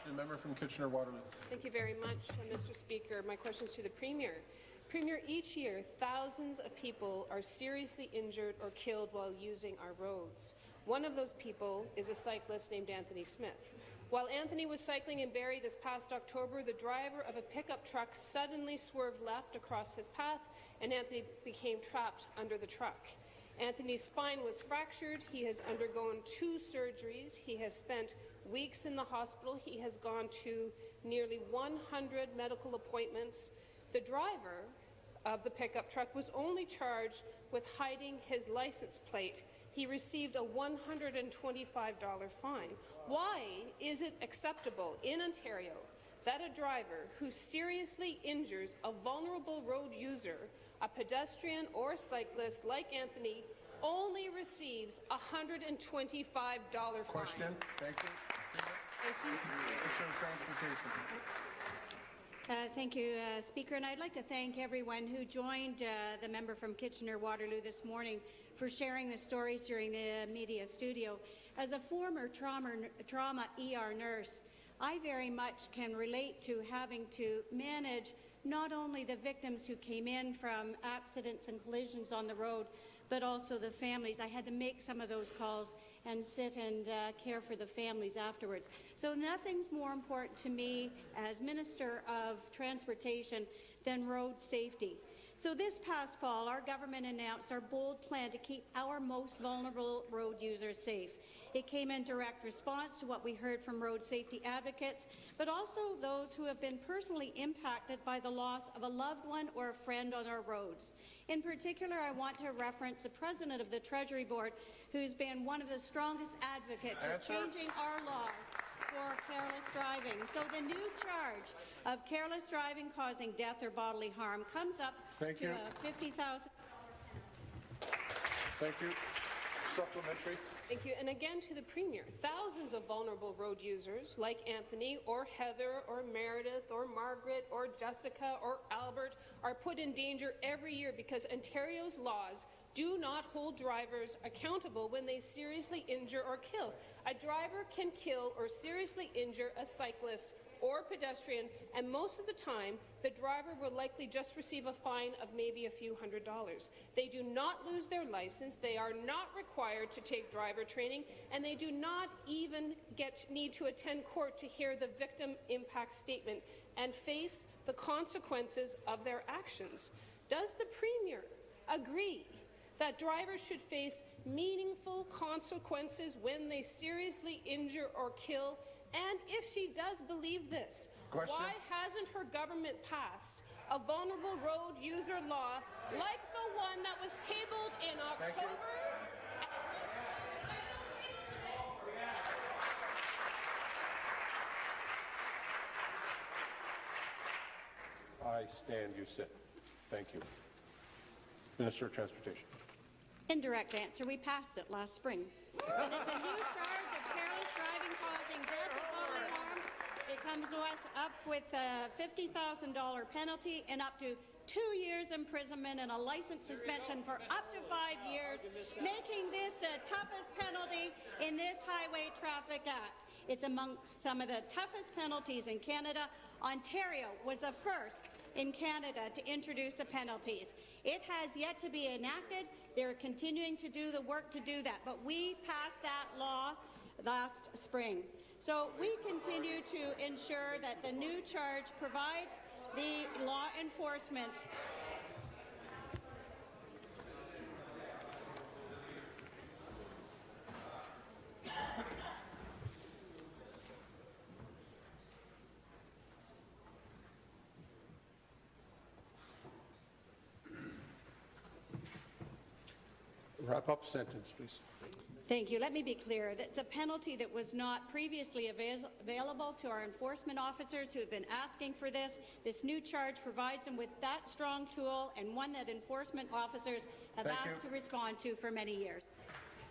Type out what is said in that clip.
question, member from Kitchener-Waterloo. Thank you very much, Mr. Speaker. My question is to the Premier. Premier, each year, thousands of people are seriously injured or killed while using our roads. One of those people is a cyclist named Anthony Smith. While Anthony was cycling in Barrie this past October, the driver of a pickup truck suddenly swerved left across his path, and Anthony became trapped under the truck. Anthony's spine was fractured. He has undergone 2 surgeries. He has spent weeks in the hospital. He has gone to nearly 100 medical appointments. The driver of the pickup truck was only charged with hiding his license plate. He received a $125 fine. Why is it acceptable in Ontario that a driver who seriously injures a vulnerable road user, a pedestrian or cyclist like Anthony, only receives a $125 fine? Question. Thank you. Thank you. Minister of Transportation. Thank you, Speaker. And I'd like to thank everyone who joined the member from Kitchener-Waterloo this morning for sharing the stories during the media studio. As a former trauma ER nurse, I very much can relate to having to manage not only the victims who came in from accidents and collisions on the road, but also the families. I had to make some of those calls and sit and care for the families afterwards. So nothing's more important to me as Minister of Transportation than road safety. So this past fall, our government announced our bold plan to keep our most vulnerable road users safe. It came in direct response to what we heard from road safety advocates, but also those who have been personally impacted by the loss of a loved one or a friend on our roads. In particular, I want to reference the President of the Treasury Board, who's been one of the strongest advocates of changing our laws for careless driving. So the new charge of careless driving causing death or bodily harm comes up to $50,000. Thank you. Supplementary. Thank you. And again to the Premier, thousands of vulnerable road users like Anthony or Heather or Meredith or Margaret or Jessica or Albert are put in danger every year because Ontario's laws do not hold drivers accountable when they seriously injure or kill. A driver can kill or seriously injure a cyclist or pedestrian, and most of the time, the driver will likely just receive a fine of maybe a few $100s. They do not lose their license, they are not required to take driver training, and they do not even need to attend court to hear the victim impact statement and face the consequences of their actions. Does the Premier agree that drivers should face meaningful consequences when they seriously injure or kill? And if she does believe this, why hasn't her government passed a vulnerable road user law like the one that was tabled in October? I stand, you sit. Thank you. Minister of Transportation. Indirect answer, we passed it last spring. And it's a new charge of careless driving causing death or bodily harm. It comes up with a $50,000 penalty and up to 2 years imprisonment and a license suspension for up to 5 years, making this the toughest penalty in this Highway Traffic Act. It's amongst some of the toughest penalties in Canada. Ontario was the first in Canada to introduce the penalties. It has yet to be enacted. They're continuing to do the work to do that, but we passed that law last spring. So we continue to ensure that the new charge provides the law enforcement Wrap up sentence, please. Thank you. Let me be clear. That's a penalty that was not previously available to our enforcement officers who have been asking for this. This new charge provides them with that strong tool and one that enforcement officers have asked to respond to for many years.